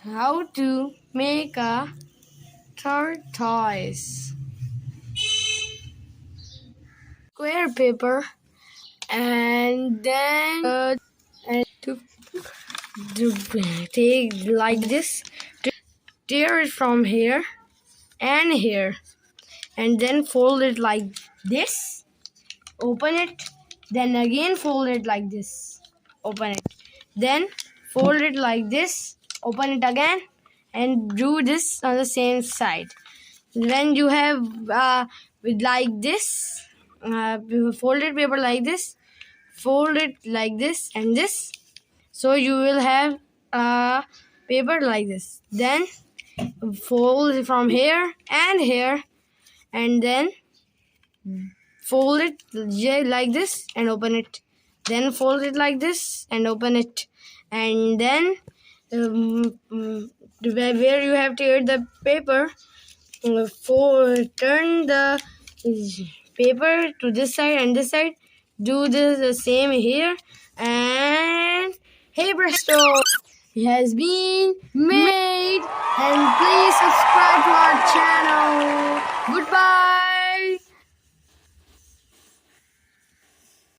how to make a tortoise. Square paper, and then and to take like this, tear it from here and here, and then fold it like this, open it, then again fold it like this, open it, then fold it like this, open it again, and do this on the same side. When you have with like this, folded paper like this, fold it like this and this, so you will have paper like this. Then fold it from here and here, and then fold it like this and open it, then fold it like this and open it, and then where you have teared the paper, turn the paper to this side and this side, do this the same here, and hey presto, it has been made. And please subscribe